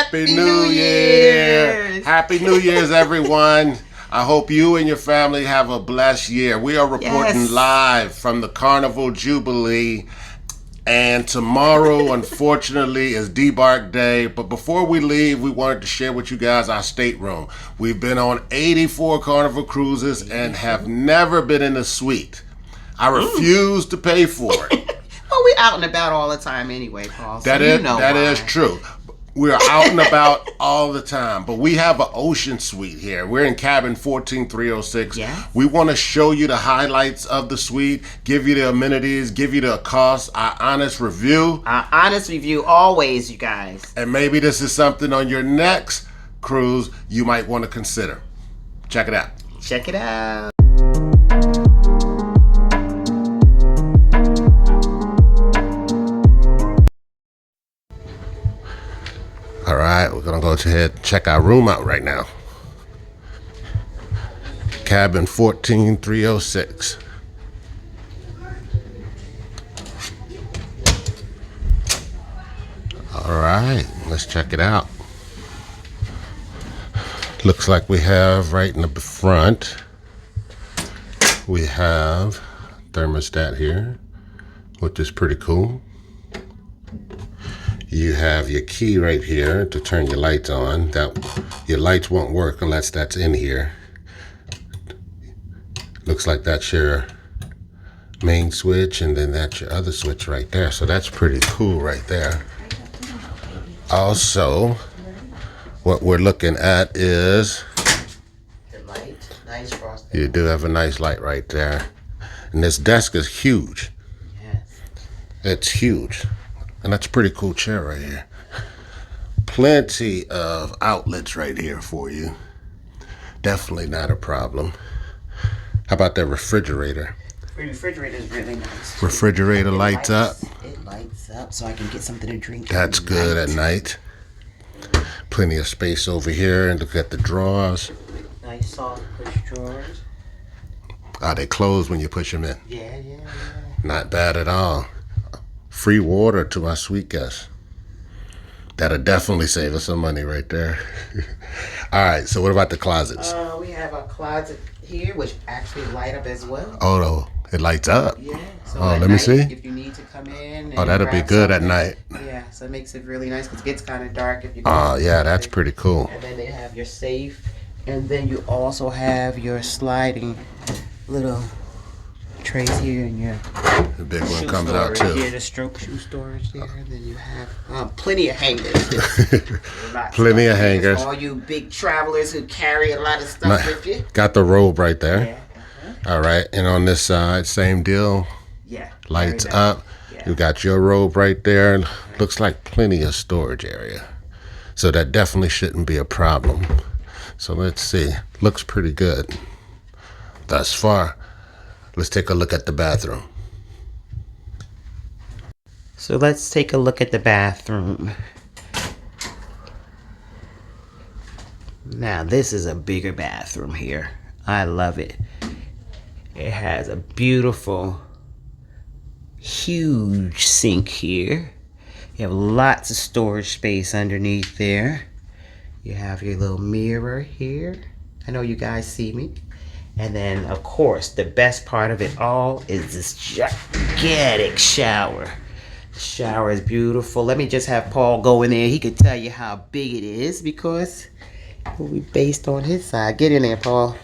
Happy New Year! Happy New Year's, everyone. I hope you and your family have a blessed year. We are reporting live from the Carnival Jubilee. And tomorrow, unfortunately, is debark day. But before we leave, we wanted to share with you guys our stateroom. We've been on 84 Carnival cruises and have never been in a suite. I refuse to pay for it. Well, we're out and about all the time anyway, Paul. That is true. We're out and about all the time, but we have an ocean suite here. We're in cabin 14306. Yes. We want to show you the highlights of the suite, give you the amenities, give you the cost, our honest review. Our honest review always, you guys. And maybe this is something on your next cruise you might want to consider. Check it out. Check it out. All right, we're gonna go ahead and check our room out right now. Cabin 14306. All right, let's check it out. Looks like we have right in the front, we have thermostat here, which is pretty cool. You have your key right here to turn your lights on. Your lights won't work unless that's in here. Looks like that's your main switch, and then that's your other switch right there. So that's pretty cool right there. Also, what we're looking at is The light, nice frosting. you do have a nice light right there. And this desk is huge. Yes. It's huge. And that's a pretty cool chair right here. Plenty of outlets right here for you. Definitely not a problem. How about that refrigerator? The refrigerator is really nice. Refrigerator lights up. It lights up so I can get something to drink. That's good at night. Plenty of space over here. And look at the drawers. Nice soft push drawers. Are they closed when you push them in? Yeah. Not bad at all. Free water to our suite guests. That'll definitely save us some money right there. All right, so what about the closets? We have a closet here, which actually light up as well. Oh, no, it lights up. Yeah. So Oh, at let me night, see. If you need to come in. Oh, that'll be good at night. Yeah, so it makes it really nice because it gets kind of dark if you go. Oh, yeah, that's pretty cool. And then they have your safe, and then you also have your sliding little trays here, and your The big one shoe comes out storage too. here, the stroke shoe storage there. And then you have plenty of hangers. Plenty of hangers. All you big travelers who carry a lot of stuff with you. Got the robe right there. Yeah. All right, and on this side, same deal. Yeah. Lights very nice. up. Yeah. You got your robe right there. Looks like plenty of storage area. So that definitely shouldn't be a problem. So let's see. Looks pretty good thus far. Let's take a look at the bathroom. So let's take a look at the bathroom. Now this is a bigger bathroom here. I love it. It has a beautiful, huge sink here. You have lots of storage space underneath there. You have your little mirror here. I know you guys see me. And then, of course, the best part of it all is this gigantic shower. The shower is beautiful. Let me just have Paul go in there. He could tell you how big it is because it will be based on his side. Get in there, Paul.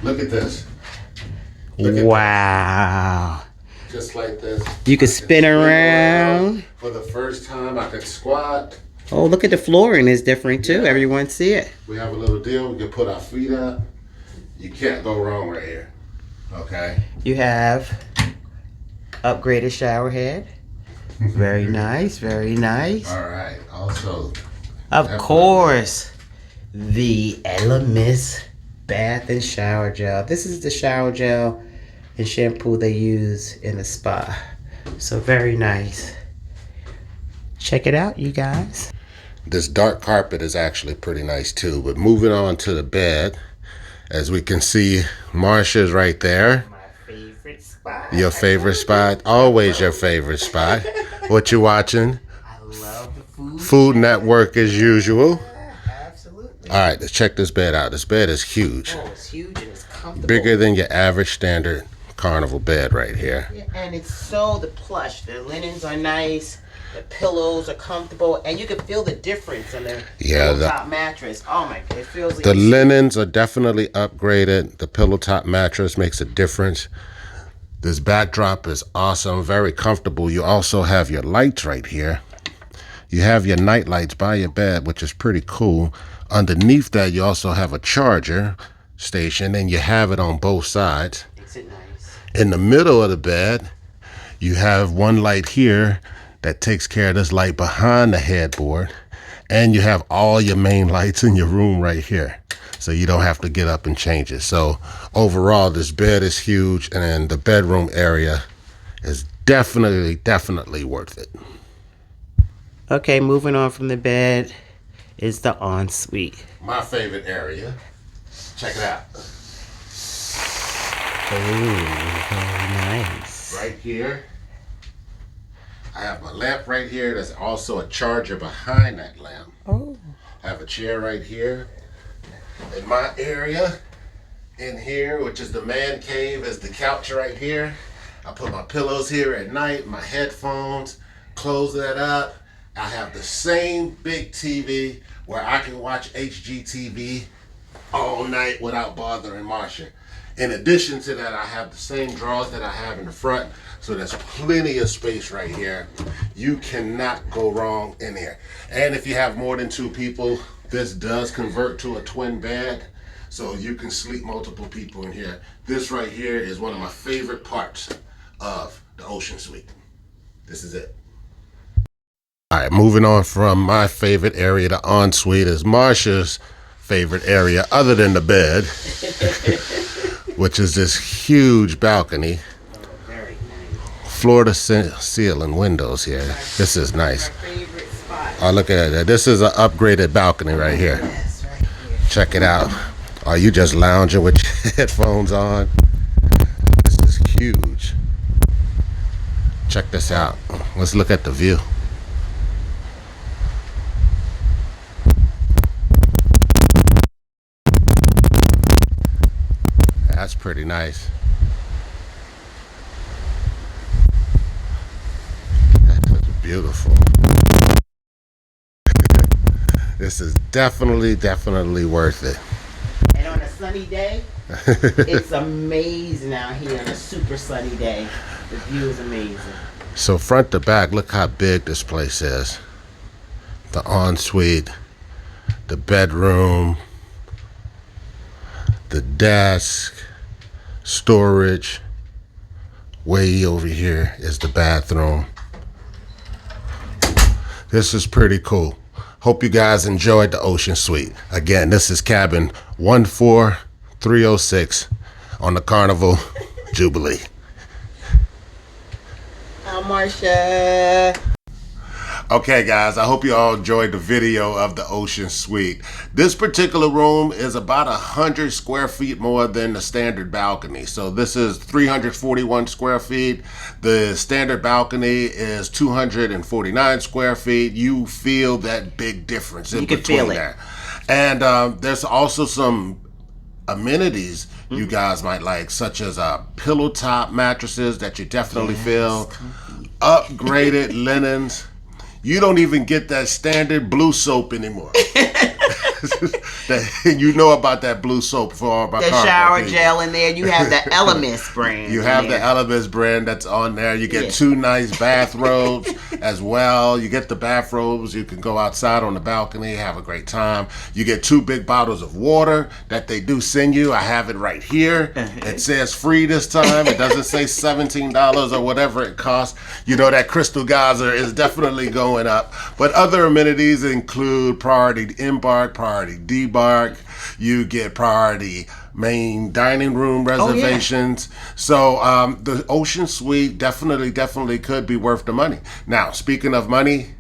Look at this. Wow. Just like this. You can spin around. For the first time, I could squat. Oh, look at the flooring is different too. Yeah. Everyone see it. We have a little deal. We can put our feet up. You can't go wrong right here. Okay. You have upgraded shower head. Very nice, very nice. All right. Also, Of course, the Elemis bath and shower gel. This is the shower gel and shampoo they use in the spa. So very nice. Check it out, you guys. this dark carpet is actually pretty nice too. But moving on to the bed, as we can see, Marsha's right there. My favorite spot. Your favorite spot? Always your favorite spot. What you watching? I love Food Network as usual. Absolutely. All right, let's check this bed out. This bed is huge. Oh, it's huge and it's comfortable. Bigger than your average standard Carnival bed right here. Yeah, and it's so the plush. The linens are nice. The pillows are comfortable, and you can feel the difference in the top mattress. Oh my God, it feels like the linens are definitely upgraded. The pillow top mattress makes a difference. This backdrop is awesome, very comfortable. You also have your lights right here. You have your night lights by your bed, which is pretty cool. Underneath that, you also have a charger station, and you have it on both sides. Makes it nice. In the middle of the bed, you have one light here that takes care of this light behind the headboard, and you have all your main lights in your room right here, so you don't have to get up and change it. So overall, this bed is huge, and the bedroom area is definitely worth it. Okay, moving on from the bed is the ensuite. My favorite area. Check it out. Oh, very nice. Right here, I have my lamp right here. There's also a charger behind that lamp. Oh. I have a chair right here. In my area, in here, which is the man cave, is the couch right here. I put my pillows here at night, my headphones, close that up. I have the same big TV where I can watch HGTV all night without bothering Marsha. In addition to that, I have the same drawers that I have in the front, so there's plenty of space right here. You cannot go wrong in here. And if you have more than 2 people, this does convert to a twin bed, so you can sleep multiple people in here. This right here is one of my favorite parts of the Ocean Suite. This is it. All right, moving on from my favorite area, the ensuite is Marsha's favorite area other than the bed, which is this huge balcony. Oh, very nice. Floor to ceiling windows here. This is nice. My favorite spot. Oh, look at that. This is an upgraded balcony right here. Yes, right here. Check it out. Are you just lounging with your headphones on? This is huge. Check this out. Let's look at the view. That's pretty nice. That's beautiful. This is definitely worth it. And on a sunny day, it's amazing out here on a super sunny day. The view is amazing. So front to back, look how big this place is. The ensuite, the bedroom, the desk, storage. Way over here is the bathroom. This is pretty cool. Hope you guys enjoyed the Ocean Suite. Again, this is cabin 14306 on the Carnival Jubilee. I'm Marsha. Okay guys, I hope you all enjoyed the video of the Ocean Suite. This particular room is about 100 square feet more than the standard balcony. So this is 341 square feet. The standard balcony is 249 square feet. You feel that big difference in between there. And there's also some amenities you guys might like, such as pillow top mattresses that you definitely feel, upgraded linens. You don't even get that standard blue soap anymore. You know about that blue soap for all my the shower gel in there. You have the Elements brand. You have the Elements brand that's on there. You get 2 nice bathrobes as well. You get the bathrobes. You can go outside on the balcony, have a great time. You get 2 big bottles of water that they do send you. I have it right here. It says free this time. It doesn't say $17 or whatever it costs. You know that Crystal Geyser is definitely going up. But other amenities include priority embark, priority debark. You get priority main dining room reservations. So the Ocean Suite definitely could be worth the money. Now, speaking of money,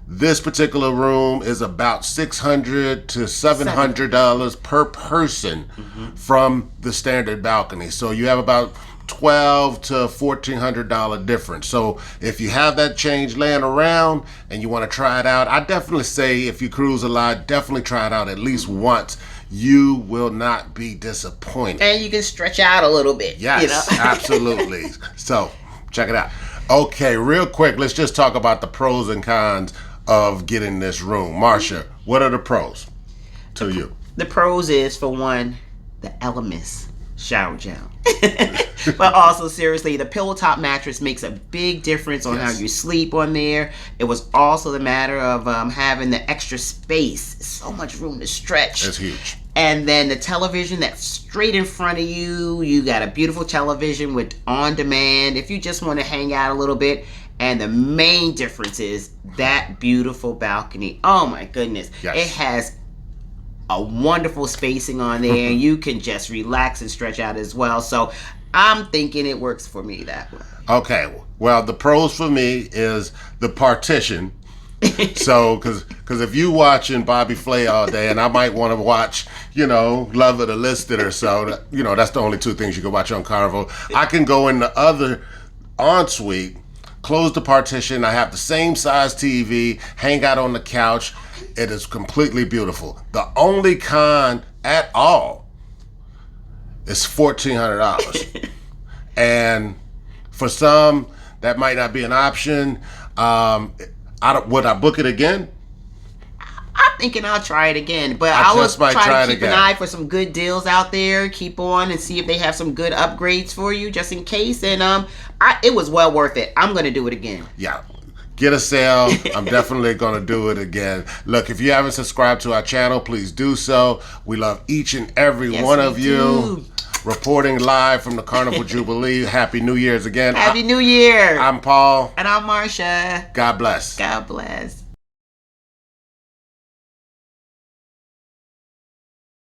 this particular room is about $600 to $700 per person from the standard balcony. So you have about $1,200 to $1,400 difference. So if you have that change laying around and you want to try it out, I definitely say if you cruise a lot, definitely try it out at least once. You will not be disappointed. And you can stretch out a little bit. Yes, you know? Absolutely. So check it out. Okay, real quick, let's just talk about the pros and cons of getting this room. Marsha, what are the pros to you? The pros is, for one, the Elemis shower gel. But also, seriously, the pillow top mattress makes a big difference on how you sleep on there. It was also the matter of having the extra space. So much room to stretch. It's huge. And then the television that's straight in front of you. You got a beautiful television with on demand if you just want to hang out a little bit. And the main difference is that beautiful balcony. Oh my goodness. Yes. It has a wonderful spacing on there. You can just relax and stretch out as well. So I'm thinking it works for me that way. Okay. Well, the pros for me is the partition. So, because if you watching Bobby Flay all day, and I might want to watch, Love It or List It or so, that's the only two things you can watch on Carnival. I can go in the other ensuite, close the partition. I have the same size TV, hang out on the couch. It is completely beautiful. The only con at all is $1,400. And for some, that might not be an option. Would I book it again? I'm thinking I'll try it again, but I will just might try to it keep an eye for some good deals out there. Keep on and see if they have some good upgrades for you, just in case. And it was well worth it. I'm gonna do it again. Yeah, get a sale. I'm definitely gonna do it again. Look, if you haven't subscribed to our channel, please do so. We love each and every one of you. Reporting live from the Carnival Jubilee. Happy New Year's again. Happy New Year. I'm Paul. And I'm Marsha. God bless. God bless.